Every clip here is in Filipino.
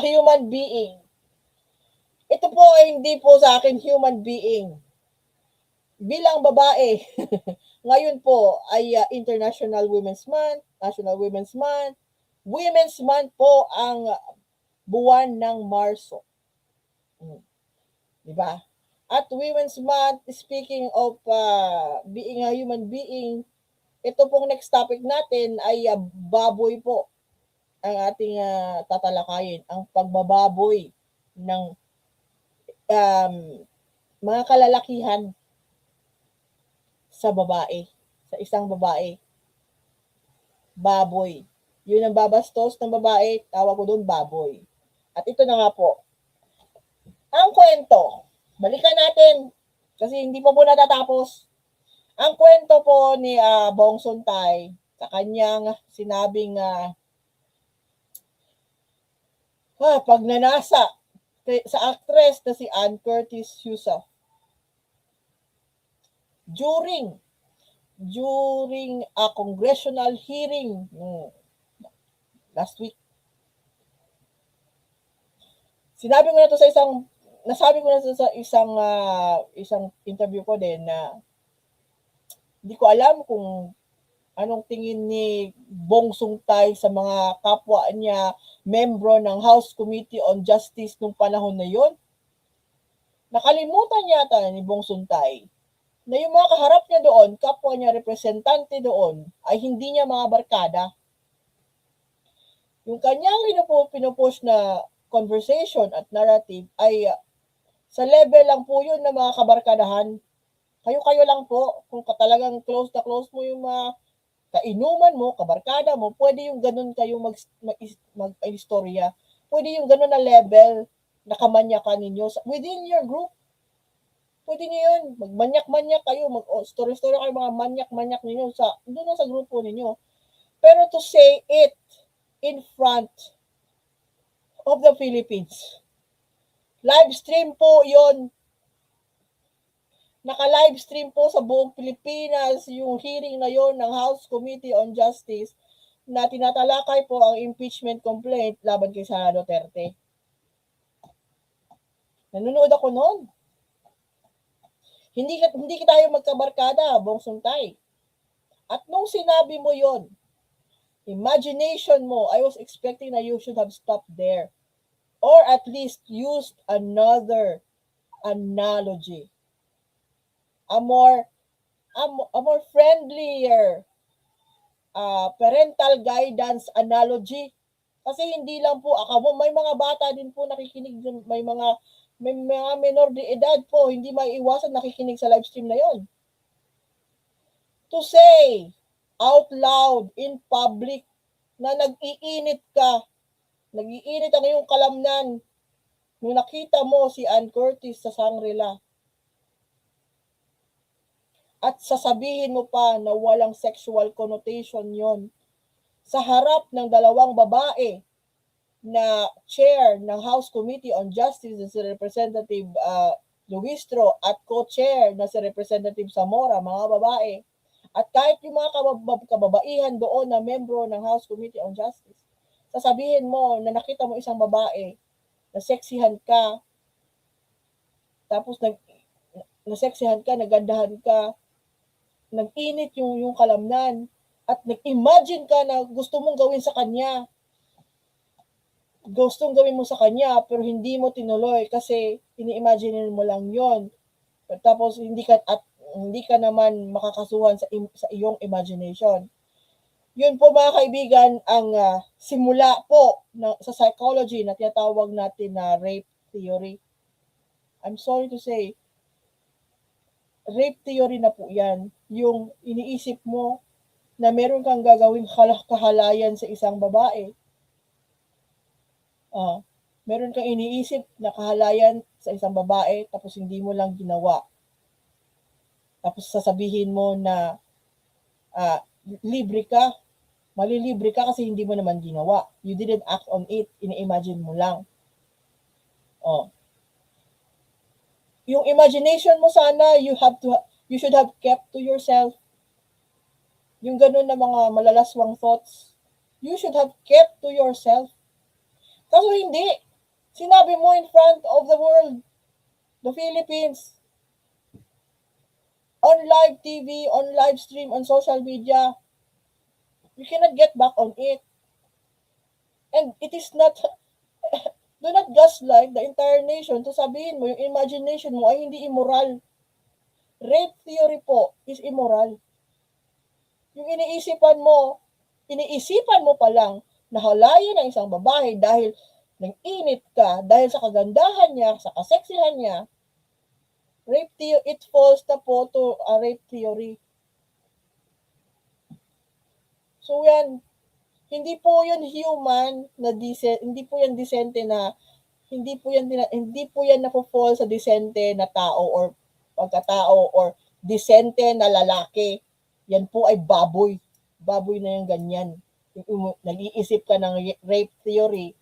human being. Ito po ay hindi po sa akin human being. Bilang babae, ngayon po ay International Women's Month, National Women's Month. Women's Month po ang buwan ng Marso. Diba? At Women's Month, speaking of being a human being, ito pong next topic natin ay baboy po ang ating tatalakayin. Ang pagbababoy ng mga kalalakihan sa babae, sa isang babae. Baboy. Yun ang babastos ng babae, tawag ko doon baboy. At ito na nga po. Ang kwento, balikan natin kasi hindi pa po natatapos. Ang kwento po ni Bong Suntay sa kanyang sinabing pagnanasa sa actress na si Ann Curtis Yusuf during a congressional hearing last week. Nasabi ko na to sa isang interview ko din na hindi ko alam kung anong tingin ni Bong Suntay sa mga kapwa niya membro ng House Committee on Justice nung panahon na yon. Nakalimutan yata ni Bong Suntay na yung mga kaharap niya doon, kapwa niya representante doon, ay hindi niya mga barkada. Yung kanyang pinupush na conversation at narrative ay sa level lang po yun ng mga kabarkadahan. Kayo-kayo lang po. Kung talagang close na close mo yung mga kainuman mo, kabarkada mo, pwede yung ganun kayo mag-istorya. Pwede yung ganun na level na kamanyakan ninyo within your group. Pwede nyo yun. Magmanyak-manyak kayo. Mag-story-story kayo mga manyak-manyak ninyo doon na sa grupo ninyo. Pero to say it in front of the Philippines, live stream po yon. Naka-live stream po sa buong Pilipinas yung hearing na yon ng House Committee on Justice na tinatalakay po ang impeachment complaint laban kay Sara Duterte. Nanonood ako noon. Hindi tayo magkabarkada, Bong Suntay. At nung sinabi mo yon, imagination mo, I was expecting na you should have stopped there. Or at least used another analogy. A more friendlier parental guidance analogy. Kasi hindi lang po may mga bata din po nakikinig, may mga menor de edad po, hindi maiiwasan nakikinig sa live stream na yon. To say out loud in public na nag-iinit ang iyong kalamnan nung nakita mo si Ann Curtis sa Shangri-La. At sasabihin mo pa na walang sexual connotation yon sa harap ng dalawang babae na chair ng House Committee on Justice na si Representative Luistro at co-chair na si Representative Zamora, mga babae. At kahit yung mga kababaihan doon na membro ng House Committee on Justice, sasabihin mo na nakita mo isang babae na seksihan ka, tapos naseksihan ka, nagandahan ka, nag-init yung kalamnan, at nag-imagine ka na gusto mong gawin sa kanya. Gustong gawin mo sa kanya, pero hindi mo tinuloy kasi ini-imagine mo lang yon. Tapos hindi ka naman makakasuhan sa iyong imagination. Yun po mga kaibigan ang simula po sa psychology na tinatawag natin na rape theory. I'm sorry to say, rape theory na po yan. Yung iniisip mo na meron kang gagawing kahalayan sa isang babae. Meron kang iniisip na kahalayan sa isang babae tapos hindi mo lang ginawa. Tapos sasabihin mo na libre ka. Malilibre ka kasi hindi mo naman ginawa. You didn't act on it. Ini-imagine mo lang. Yung imagination mo sana, you should have kept to yourself. Yung ganun na mga malalaswang thoughts, you should have kept to yourself. Kaso hindi. Sinabi mo in front of the world, the Philippines, on live TV, on live stream, on social media, you cannot get back on it. And it is not, do not gaslight the entire nation to sabihin mo yung imagination mo ay hindi immoral. Rape theory po is immoral. Yung iniisipan mo pa lang na halayin ang isang babae dahil nang init ka, dahil sa kagandahan niya, sa kaseksihan niya, rape theory, it falls na po to a rape theory. So yan, hindi po yun human na hindi po yan decente na hindi po yan napofall sa decente na tao or pagkatao or decente na lalaki. Yan po ay baboy. Baboy na yung ganyan. Nag-iisip ka ng rape theory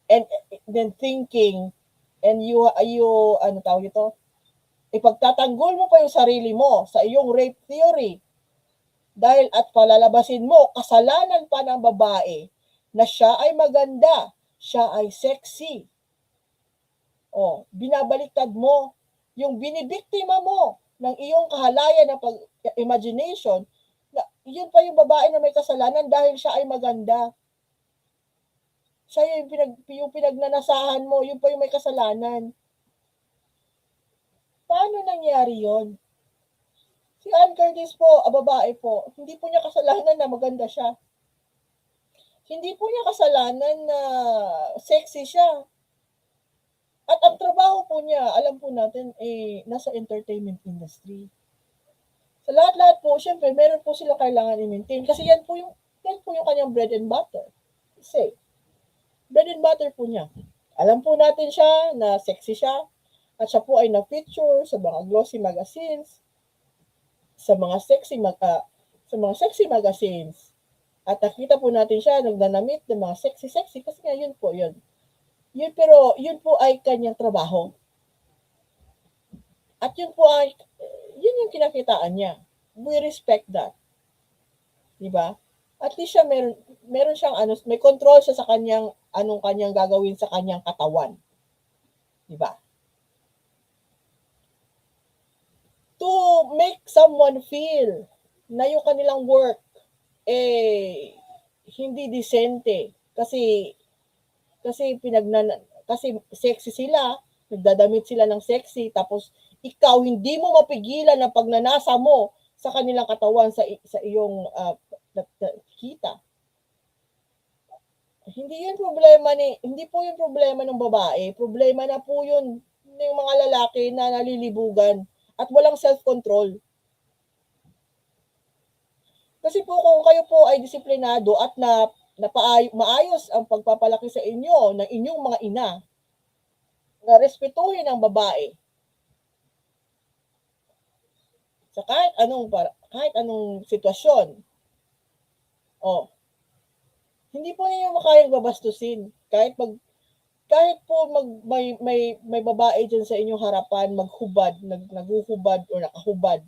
and then thinking and you ano tawag ito? Ipagtatanggol mo pa yung sarili mo sa iyong rape theory dahil at palalabasin mo kasalanan pa ng babae na siya ay maganda, siya ay sexy. O, binabaliktad mo yung binibiktima mo ng iyong kahalayan na imagination na yun pa yung babae na may kasalanan dahil siya ay maganda. Siya yung pinagnanasahan mo, yun pa yung may kasalanan. Paano nangyari yon? Si Ann Curtis po, babae po, hindi po niya kasalanan na maganda siya. Hindi po niya kasalanan na sexy siya. At ang trabaho po niya, alam po natin, nasa entertainment industry. Sa lahat-lahat po, syempre, meron po sila kailangan i-maintain. Kasi yan po yung kanyang bread and butter. Kasi, bread and butter po niya. Alam po natin siya na sexy siya. At siya po ay na-feature sa mga glossy magazines, sa mga sexy magazines. At nakita po natin siya nagdanamit ng mga sexy kasi nga yun po yun. Pero yun po ay kanyang trabaho. At yun yung kinakitaan niya. We respect that. Diba? At least siya meron siyang may control siya sa anong kanyang gagawin sa kanyang katawan. Diba? To make someone feel na yung kanilang work hindi decente kasi sexy sila, nagdadamit sila ng sexy, tapos ikaw hindi mo mapigilan ang pagnanasa mo sa kanilang katawan sa iyong kita. Hindi po yung problema ng babae, problema na po yun ng mga lalaki na nalilibugan at walang self-control. Kasi po kung kayo po ay disiplinado at maayos ang pagpapalaki sa inyo ng inyong mga ina, na respetuhin ang babae sa kahit anong sitwasyon. Hindi po ninyo makayang babastusin kahit may babae diyan sa inyong harapan naghuhubad o nakahubad.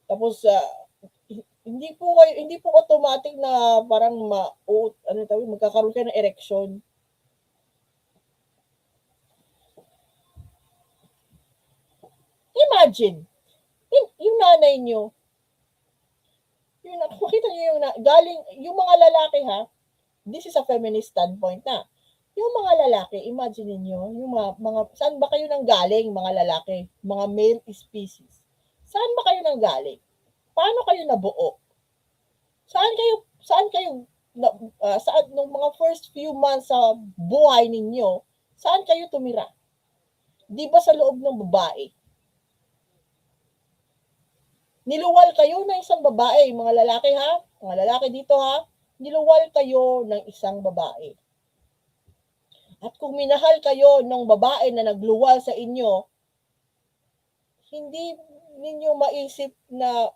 Tapos hindi po automatic na parang magkakaroon kayo ng erection. Imagine, yung nanay nyo, makita nyo yung mga lalaki ha, this is a feminist standpoint na, yung mga lalaki, imagine niyo yung mga saan ba kayo nang galing mga lalaki, mga male species? Saan ba kayo nang galing? Paano kayo nabuo? Saan nung mga first few months sa buhay ninyo, saan kayo tumira? Di ba sa loob ng babae? Niluwal kayo ng isang babae, mga lalaki ha? Mga lalaki dito ha? Niluwal kayo ng isang babae. At kung minahal kayo ng babae na nagluwal sa inyo, hindi ninyo maisip na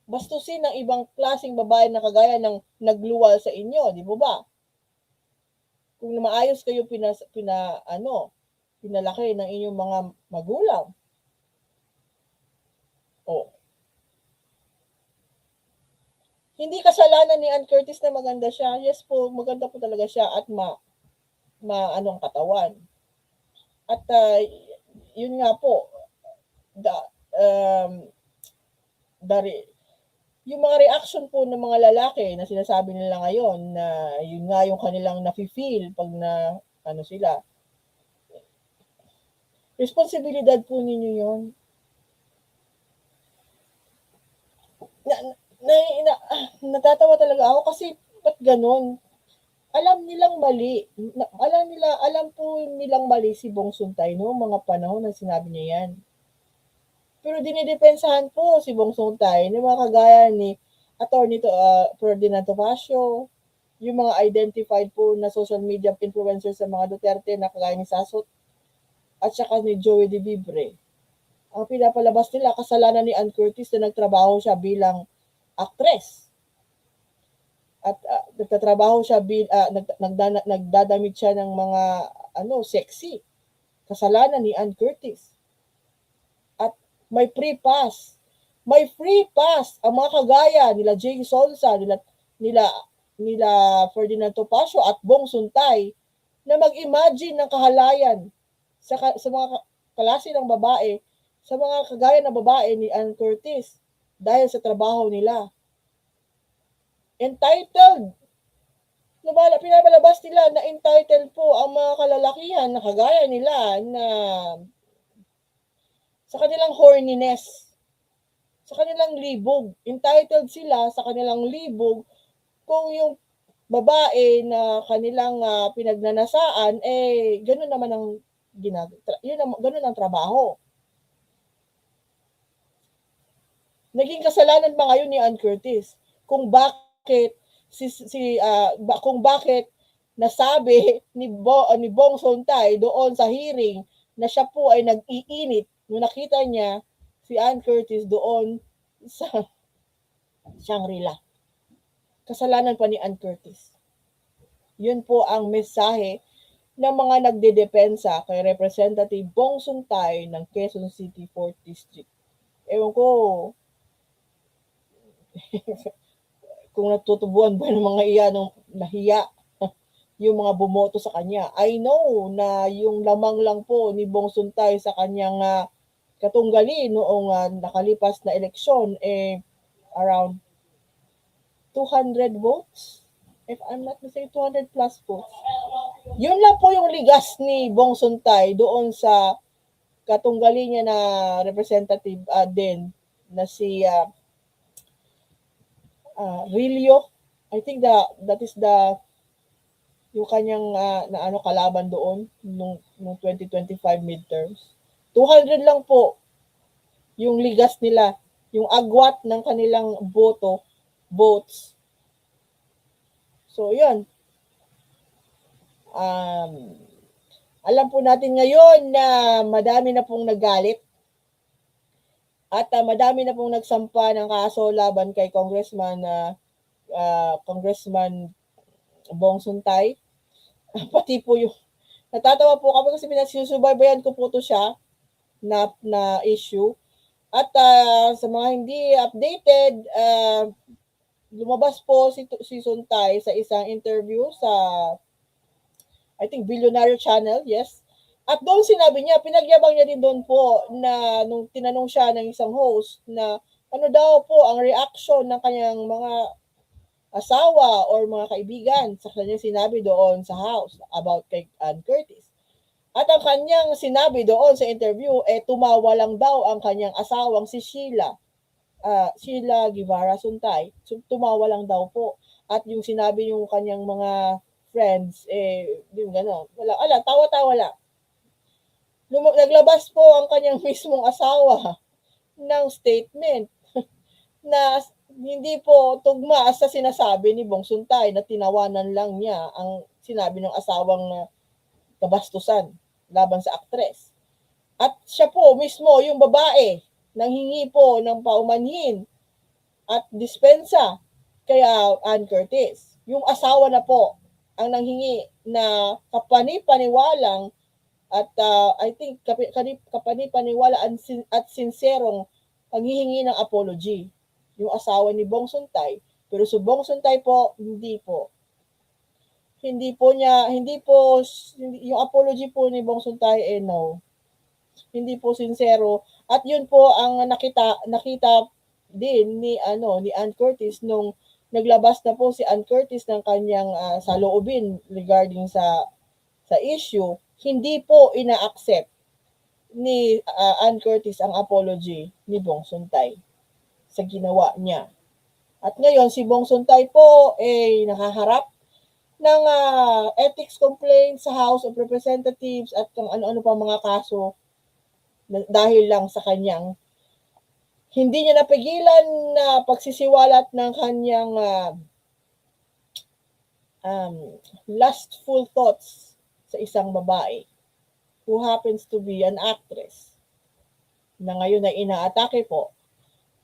bastusin ng ibang klaseng babae na kagaya ng nagluwal sa inyo, di ba? Kung maayos kayo pinalaki ng inyong mga magulang. Hindi kasalanan ni Ann Curtis na maganda siya. Yes po, maganda po talaga siya at maano ang katawan. At yun nga po, yung mga reaction po ng mga lalaki na sinasabi nila ngayon na yun nga yung kanilang nafi-feel pag na ano sila. Responsibilidad po ninyo yun. Natatawa talaga ako kasi ba't ganun? Alam po nilang mali si Bong Suntay no mga panahon na sinabi niya yan. Pero dinidepensahan po si Bong Suntay ng mga kagaya ni Attorney Ferdinand Topacio, yung mga identified po na social media influencers sa mga Duterte na kagaya ni Sasot at saka ni Joey De Vibre. Ang pinapalabas nila kasalanan ni Ann Curtis na nagtrabaho siya bilang actress. At nagtatrabaho siya nagdadamit siya ng mga sexy. Kasalanan ni Ann Curtis. At may free pass. May free pass ang mga kagaya nila Jay Solsa, nila Ferdinand Topacio at Bong Suntay na mag-imagine ng kahalayan sa mga klase ng babae, sa mga kagaya ng babae ni Ann Curtis dahil sa trabaho nila. Entitled. Pinapalabas nila na entitled po ang mga kalalakihan na kagaya nila na sa kanilang horniness, sa kanilang libog. Entitled sila sa kanilang libog kung yung babae na kanilang pinagnanasaan, gano'n naman ang gano'n ang trabaho. Naging kasalanan ba ngayon ni Ann Curtis kung bakit kung bakit nasabi ni Bong Suntay doon sa hearing na siya po ay nag-iinit nung nakita niya si Ann Curtis doon sa Shangri-La. Kasalanan pa ni Ann Curtis. Yun po ang mensahe ng mga nagdedepensa kay Representative Bong Suntay ng Quezon City 4th District. Ewan ko kung natutubuan ba ng mga iyanong nahiya yung mga bumoto sa kanya. I know na yung lamang lang po ni Bong Suntay sa kanyang katunggali noong nakalipas na eleksyon around 200 votes. If I'm not mistaken, 200 plus votes. Yun lang po yung ligas ni Bong Suntay doon sa katunggali niya na representative din na si Rilio. I think that is yung kanyang kalaban doon nung 2025 midterms. 200 lang po yung ligas nila, yung agwat ng kanilang votes. So, yun. Alam po natin ngayon na madami na pong nagalit at madami na pong nagsampa ng kaso laban kay Congressman Bong Suntay. Pati po yung natatawa po kami kasi pinasusubaybayan ko po to siya na issue. At sa mga hindi updated, lumabas po si Suntay sa isang interview sa I think Billionaire Channel, yes. At doon sinabi niya, pinagyabang niya din doon po na nung tinanong siya ng isang host na ano daw po ang reaction ng kanyang mga asawa or mga kaibigan sa kanyang sinabi doon sa house about kay Ann Curtis. At ang kanyang sinabi doon sa interview, tumawa lang daw ang kanyang asawang si Sheila Guevara Suntay. So, tumawa lang daw po. At yung sinabi yung kanyang mga friends, yung gano'n. Wala, tawa-tawa lang. Naglabas po ang kanyang mismong asawa ng statement na hindi po tugma sa sinasabi ni Bong Suntay na tinawanan lang niya ang sinabi ng asawang kabastusan laban sa aktres. At siya po mismo, yung babae, nanghingi po ng paumanhin at dispensa kaya Ann Curtis. Yung asawa na po ang nanghingi na kapani-paniwalang at I think kapani-paniwala at sinserong paghihingi ng apology. Yung asawa ni Bong Suntay. Pero si Bong Suntay po, hindi po. hindi yung apology po ni Bong Suntay no. Hindi po sincero at yun po ang nakita din ni Ann Curtis nung naglabas na po si Ann Curtis ng kanyang saloobin regarding sa issue, hindi po ina-accept ni Ann Curtis ang apology ni Bong Suntay sa ginawa niya. At ngayon si Bong Suntay po nakaharap ng ethics complaint sa House of Representatives at kung ano-ano pa mga kaso dahil lang sa kanyang hindi niya napigilan na pagsisiwalat ng kanyang lustful thoughts sa isang babae who happens to be an actress na ngayon ay inaatake po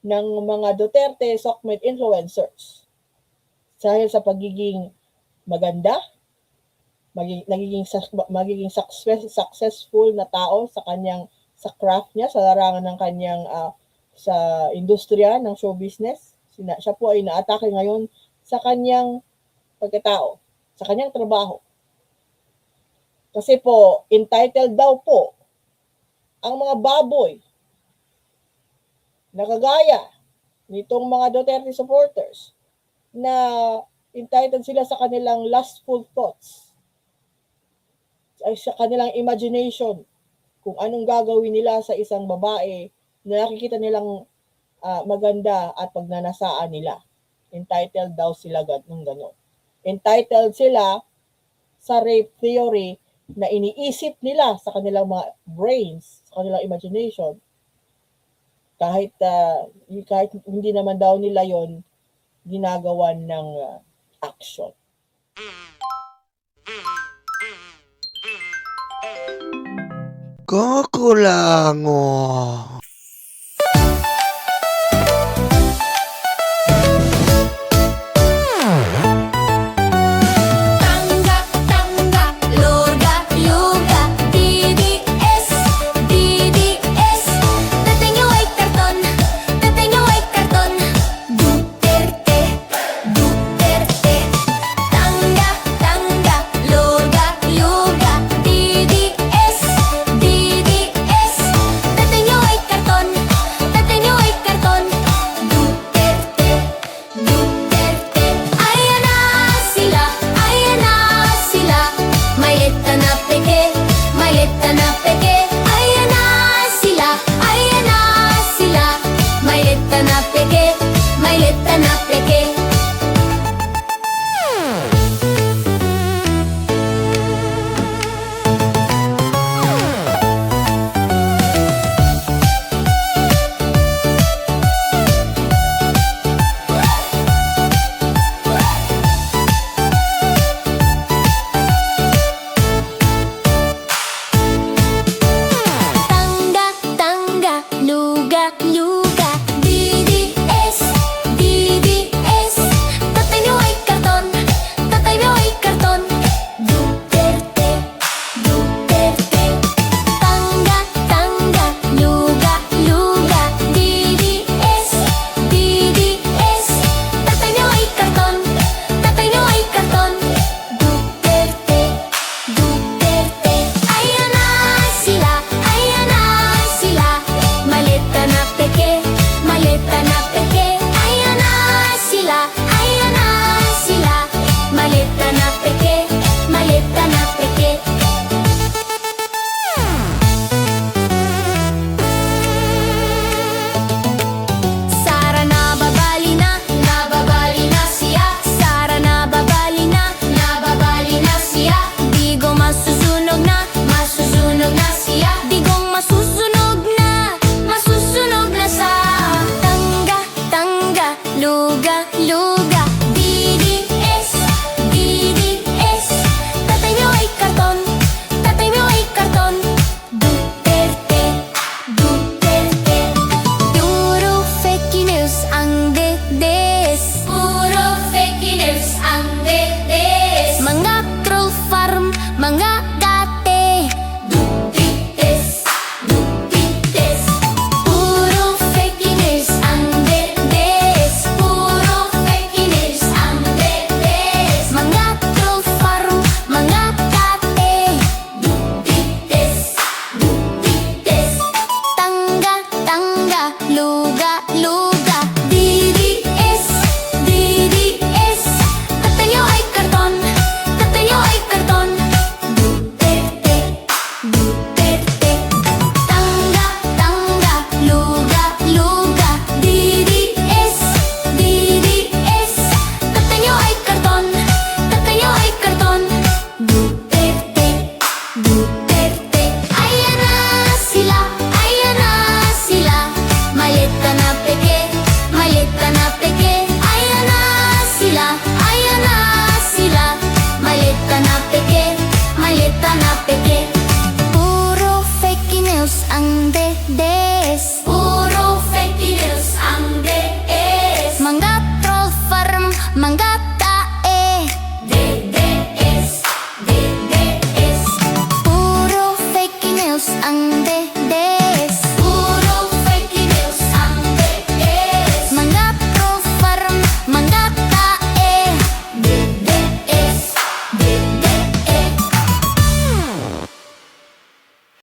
ng mga Duterte Sokmed influencers dahil sa pagiging maganda, magiging successful na tao sa craft niya, sa larangan ng kanyang sa industriya ng show business. Siya po ay naatake ngayon sa kanyang pagkatao, sa kanyang trabaho. Kasi po, entitled daw po ang mga baboy na kagaya nitong mga Duterte supporters na entitled sila sa kanilang lustful thoughts, ay sa kanilang imagination kung anong gagawin nila sa isang babae na nakikita nilang maganda at pagnanasaan nila. Entitled daw sila ng gano'n. Entitled sila sa rape theory na iniisip nila sa kanilang mga brains, sa kanilang imagination. Kahit hindi naman daw nila yon ginagawan ng action. Kakulango.